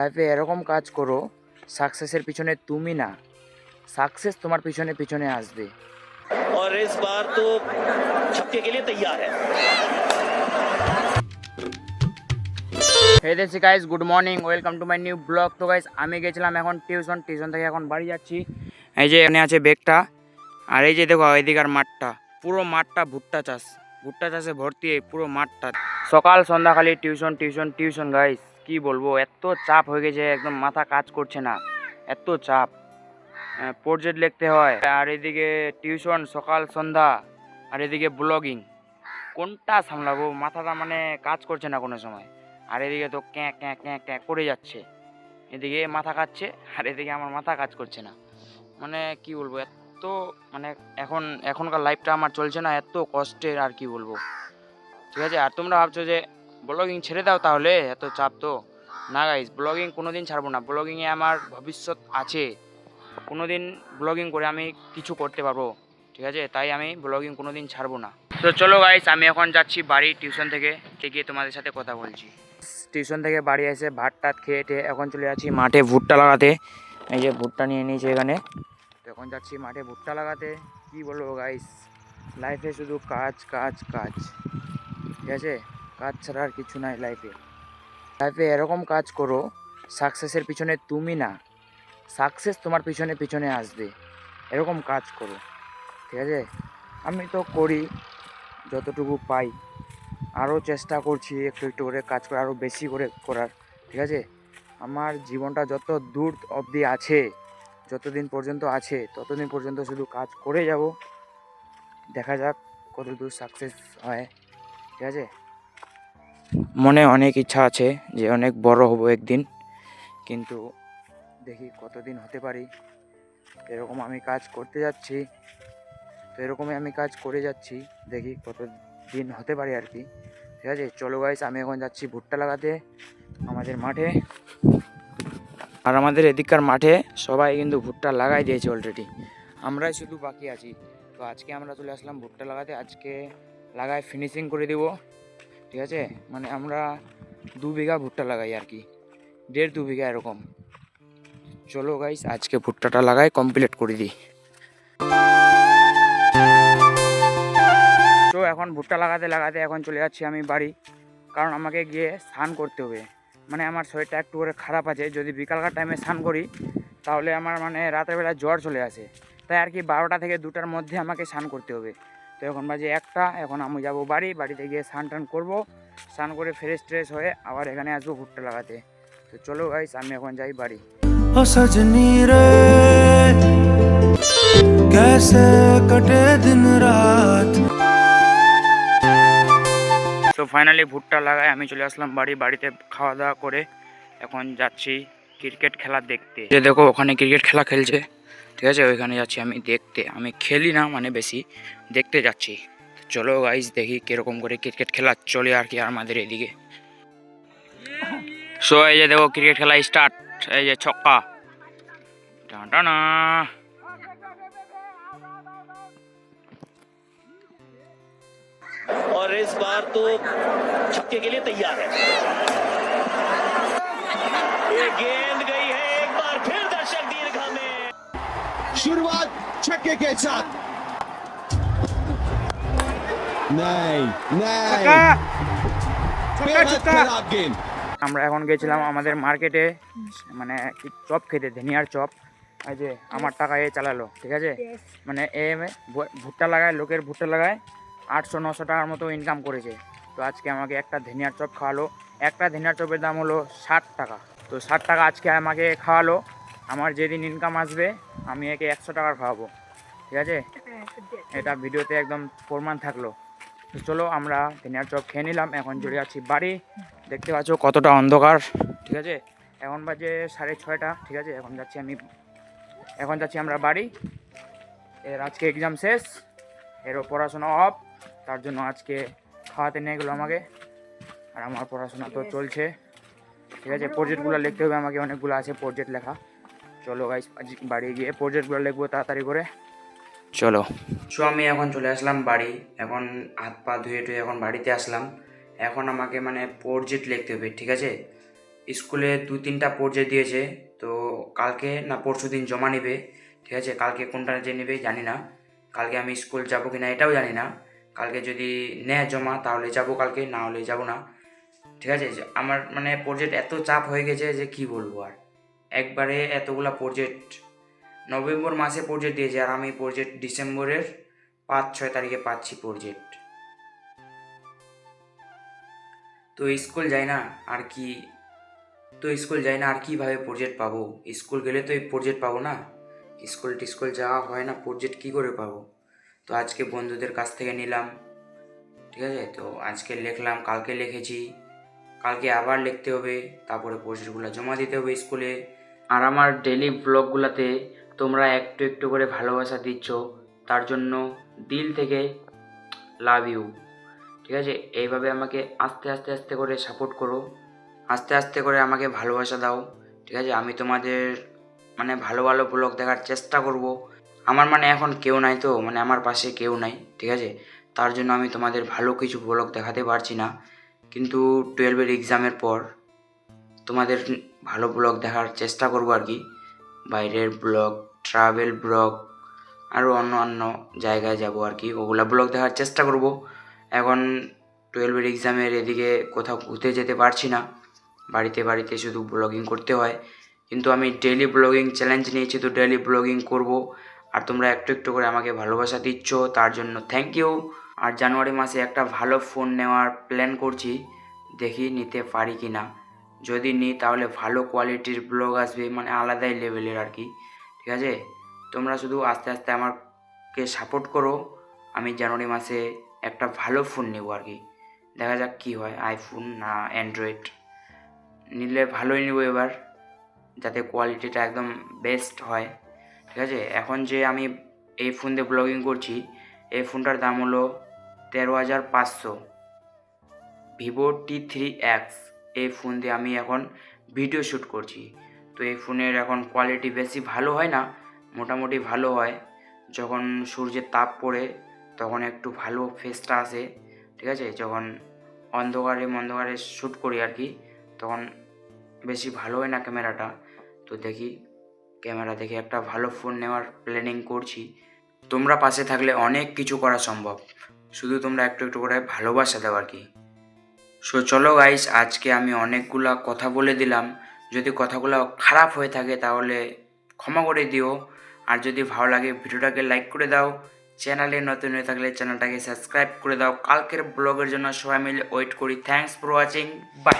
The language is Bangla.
লাইফে এরকম কাজ করো, সাকসেসের পিছনে তুমি না, সাকসেস তোমার পিছনে পিছনে আসবে। और इस बार तो छक्के के लिए तैयार है। হে দেশি guys, good morning, welcome to my new blog. তো গাইস আমি গেছিলাম এখন টিউশন থেকে এখন বাড়ি যাচ্ছি। এই যে এখানে আছে ব্যাগটা, আর এই যে দেখো এদিকার মাঠটা, পুরো মাঠটা ভুট্টা চাষে ভর্তি এই পুরো মাঠটা। সকাল সন্ধ্যা খালি টিউশন টিউশন টিউশন গাইস, কি বলবো, এত চাপ হয়ে গেছে, একদম মাথা কাজ করছে না, এত চাপ। প্রজেক্ট লিখতে হয়, আর এদিকে টিউশন সকাল সন্ধ্যা, আর এদিকে ব্লগিং, কোনটা সামলাবো, মাথাটা মানে কাজ করছে না কোনো সময়। আর এদিকে তো ক্যাঁ ক্যাঁ ক্যাঁ ক্যাঁ করে যাচ্ছে, এদিকে মাথা কাটছে আর এদিকে আমার মাথা কাজ করছে না। মানে কি বলবো, এত মানে এখনকার লাইফটা আমার চলছে না, এত কষ্টের, আর কি বলবো। ঠিক আছে, আর তোমরা ভাবছো যে ব্লগিং ছেড়ে দাও, তাহলে এত চাপ তো না গাইস, ব্লগিং কোনোদিন ছাড়বো না, ব্লগিংয়ে আমার ভবিষ্যৎ আছে, কোনোদিন ব্লগিং করে আমি কিছু করতে পারবো। ঠিক আছে, তাই আমি ব্লগিং কোনোদিন ছাড়বো না। তো চলো গাইস, আমি এখন যাচ্ছি বাড়ি টিউশন থেকে, গিয়ে তোমাদের সাথে কথা বলছি। টিউশন থেকে বাড়ি এসে ভাত টাত খেয়ে টেয়ে এখন চলে যাচ্ছি মাঠে ভুট্টা লাগাতে। এই যে ভুট্টা নিয়ে নিয়েছি এখানে, তো এখন যাচ্ছি মাঠে ভুট্টা লাগাতে। কি বলবো গাইস, লাইফে শুধু কাজ কাজ কাজ। ঠিক আছে, কাজ ছাড়া আর কিছু নাই লাইফে। লাইফে এরকম কাজ করো, সাকসেসের পিছনে তুমি না, সাকসেস তোমার পিছনে পিছনে আসবে, এরকম কাজ করো। ঠিক আছে, আমি তো করি যতটুকু পাই, আরও চেষ্টা করছি একটু একটু করে কাজ করে, আরও বেশি করে করার। ঠিক আছে, আমার জীবনটা যত দূর অবধি আছে, যতদিন পর্যন্ত আছে ততদিন পর্যন্ত শুধু কাজ করে যাব, দেখা যাক কত দূর সাকসেস হয়। ঠিক আছে, মনে অনেক ইচ্ছা আছে যে অনেক বড় হব একদিন, কিন্তু দেখি কতদিন হতে পারি। এরকম আমি কাজ করতে যাচ্ছি, তো এরকমই আমি কাজ করে যাচ্ছি, দেখি কত দিন হতে পারি আর কি। ঠিক আছে, চলো গাইস, আমি এখন যাচ্ছি ভুট্টা লাগাতে আমাদের মাঠে। আর আমাদের এদিককার মাঠে সবাই কিন্তু ভুট্টা লাগাই দিয়েছে অলরেডি, আমরাই শুধু বাকি আছি। তো আজকে আমরা চলে আসলাম ভুট্টা লাগাতে, আজকে লাগাই ফিনিশিং করে দিব। ঠিক আছে, মানে আমরা 2 বিঘা ভুট্টা লাগাই আর কি, 1.5-2 বিঘা এরকম। চলো গাইস, আজকে ভুট্টাটা লাগাই কমপ্লিট করে দিই। তো এখন ভুট্টা লাগাতে লাগাতে এখন চলে যাচ্ছি আমি বাড়ি, কারণ আমাকে গিয়ে স্নান করতে হবে। মানে আমার শরীরটা একটু করে খারাপ আছে, যদি বিকালকার টাইমে স্নান করি তাহলে আমার মানে রাতের বেলা জ্বর চলে আসে, তাই আর কি 12টা থেকে 2টার মধ্যে আমাকে স্নান করতে হবে। তো এখন বাজে 1টা, এখন আমি যাব বাড়িতে গিয়ে স্নান টান করবো, স্নান করে ফ্রেশ ট্রেশ হয়ে আবার এখানে আসবো ভুট্টা লাগাতে। তো চলো গাইস, আমি এখন যাই বাড়ি। ओ सजनी रे कैसे कटे दिन रात। তো ফাইনালি ভুট্টা লাগাই আমি চলে আসলাম বাড়িতে খাওয়া দাওয়া করে এখন যাচ্ছি ক্রিকেট খেলা দেখতে। যে দেখো ওখানে ক্রিকেট খেলা খেলছে, ঠিক আছে, ওইখানে যাচ্ছি আমি দেখতে। আমি খেলি না, মানে বেশি দেখতে যাচ্ছি। চলো গাইস, দেখি কিরকম করে ক্রিকেট খেলা চলে আর কি আমাদের এদিকে। সো এই যে দেখো ক্রিকেট খেলা স্টার্ট, এই যে ছক্কা, টানা। और इस बार तो छक्के के लिए तैयार है। ये गेंद गई है एक बार फिर दर्शक दीर्घा में। शुरुआत छक्के के साथ। नहीं नहीं बेहद खराब गेंद। আমরা এখন গেছিলাম আমাদের মার্কেটে, মানে চপ খেতে, ধনিয়ার চপ। এই যে আমার টাকা এ চালালো, ঠিক আছে, মানে ভুট্টা লাগায়, লোকের ভুট্টা লাগায় 800-900 টাকার মতো ইনকাম করেছে। তো আজকে আমাকে একটা ধনিয়ার চপ খাওয়ালো, একটা ধনিয়ার চপের দাম হলো 60 টাকা। তো 60 টাকা আজকে আমাকে খাওয়ালো, আমার যেদিন ইনকাম আসবে আমি একে 100 টাকার খাওয়াবো। ঠিক আছে, এটা ভিডিওতে একদম প্রমাণ থাকলো। তো চলো আমরা ধনিয়ার চপ খেয়ে নিলাম, এখন চলে যাচ্ছি বাড়ি। দেখতে পাচ্ছ কতটা অন্ধকার, ঠিক আছে, এখন বাজে 6:30। ঠিক আছে, এখন যাচ্ছি আমরা বাড়ি। এর আজকে এক্সাম শেষ, এরও পড়াশোনা অফ, তার জন্য আজকে খাওয়াতে নিয়ে গেলো আমাকে। আর আমার পড়াশোনা তো চলছে, ঠিক আছে, প্রজেক্টগুলো লিখতে হবে আমাকে, অনেকগুলো আছে প্রজেক্ট লেখা। চলো গাইস, বাড়ি গিয়ে প্রজেক্টগুলো লিখবো তাড়াতাড়ি করে। চলো। সো আমি এখন চলে আসলাম বাড়ি, এখন হাত পা ধুয়ে টুয়ে এখন বাড়িতে আসলাম। এখন আমাকে মানে প্রজেক্ট লিখতে হবে, ঠিক আছে, স্কুলে 2-3টা প্রজেক্ট দিয়েছে, তো কালকে না পরশু দিন জমা নেবে। ঠিক আছে, কালকে কোনটা যে নেবে জানি না, কালকে আমি স্কুল যাবো কি না এটাও জানি না। কালকে যদি নেয় জমা তাহলে যাবো কালকে, না হলে যাবো না। ঠিক আছে, যে আমার মানে প্রজেক্ট এত চাপ হয়ে গেছে যে কি বলবো আর, একবারে এতগুলা প্রজেক্ট। নভেম্বর মাসে প্রজেক্ট দিয়েছে আর আমি প্রজেক্ট ডিসেম্বরের 5-6 তারিখে পাচ্ছি প্রজেক্ট। তো স্কুল যাই না আর কি, কীভাবে প্রজেক্ট পাবো? স্কুল গেলে তো এই প্রজেক্ট পাবো না, স্কুল যাওয়া হয় না, প্রজেক্ট কী করে পাবো? তো আজকে বন্ধুদের কাছ থেকে নিলাম। ঠিক আছে, তো আজকে লিখলাম, কালকে লিখেছি, কালকে আবার লিখতে হবে, তারপরে প্রজেক্টগুলো জমা দিতে হবে স্কুলে। আর আমার ডেলি ব্লগগুলোতে তোমরা একটু একটু করে ভালোবাসা দিচ্ছ, তার জন্য দিল থেকে লাভ ইউ। ঠিক আছে, এইভাবে আমাকে আস্তে আস্তে আস্তে করে সাপোর্ট করো, আস্তে আস্তে করে আমাকে ভালোবাসা দাও। ঠিক আছে, আমি তোমাদের মানে ভালো ভালো ব্লগ দেখার চেষ্টা করব। আমার মানে এখন কেউ নাই, তো মানে আমার পাশে কেউ নাই। ঠিক আছে, তার জন্য আমি তোমাদের ভালো কিছু ব্লগ দেখাতে পারছি না, কিন্তু 12-এর এক্সামের পর তোমাদের ভালো ব্লগ দেখার চেষ্টা করব আর কি। বাইরের ব্লগ, ট্রাভেল ব্লগ, আরও অন্য অন্য জায়গায় যাব আর কি, ওগুলা ব্লগ দেখার চেষ্টা করব। এখন 12-এর এক্সামের এদিকে কোথাও ঘুরতে যেতে পারছি না, বাড়িতে শুধু ব্লগিং করতে হয়। কিন্তু আমি ডেইলি ব্লগিং চ্যালেঞ্জ নিয়েছি, তো ডেইলি ব্লগিং করব। আর তোমরা একটু একটু করে আমাকে ভালোবাসা দিচ্ছ, তার জন্য থ্যাংক ইউ। আর জানুয়ারি মাসে একটা ভালো ফোন নেওয়ার প্ল্যান করছি, দেখি নিতে পারি কি না। যদি নিই তাহলে ভালো কোয়ালিটির ব্লগ আসবে, মানে আলাদাই লেভেলের আর কি। ঠিক আছে, তোমরা শুধু আস্তে আস্তে আমাকে সাপোর্ট করো। আমি জানুয়ারি মাসে একটা ভালো ফোন নেব আর কি, দেখা যাক কী হয়, আইফোন না অ্যান্ড্রয়েড নিলে ভালোই নেব এবার, যাতে কোয়ালিটিটা একদম বেস্ট হয়। ঠিক আছে, এখন যে আমি এই ফোন দিয়ে ব্লগিং করছি, এই ফোনটার দাম হলো 13,500, ভিভো T3X। এই ফোন দিয়ে আমি এখন ভিডিও শ্যুট করছি। তো এই ফোনের এখন কোয়ালিটি বেশি ভালো হয় না, মোটামুটি ভালো হয়। যখন সূর্যের তাপ পড়ে তখন একটু ভালো ফেসটা আসে। ঠিক আছে, যখন অন্ধকারে শ্যুট করি আর কি, তখন বেশি ভালো হয় না ক্যামেরাটা। তো দেখি, ক্যামেরা দেখে একটা ভালো ফোন নেওয়ার প্ল্যানিং করছি। তোমরা পাশে থাকলে অনেক কিছু করা সম্ভব, শুধু তোমরা একটু একটু করে ভালোবাসা দাও আর কি। সো চলো গাইস, আজকে আমি অনেকগুলা কথা বলে দিলাম, যদি কথাগুলো খারাপ হয়ে থাকে তাহলে ক্ষমা করে দিও। আর যদি ভালো লাগে ভিডিওটাকে লাইক করে দাও, চ্যানেলে নতুন হয়ে থাকলে চ্যানেলটাকে সাবস্ক্রাইব করে দাও। কালকের ব্লগের জন্য সবাই মিলে ওয়েট করি। Thanks for watching, by.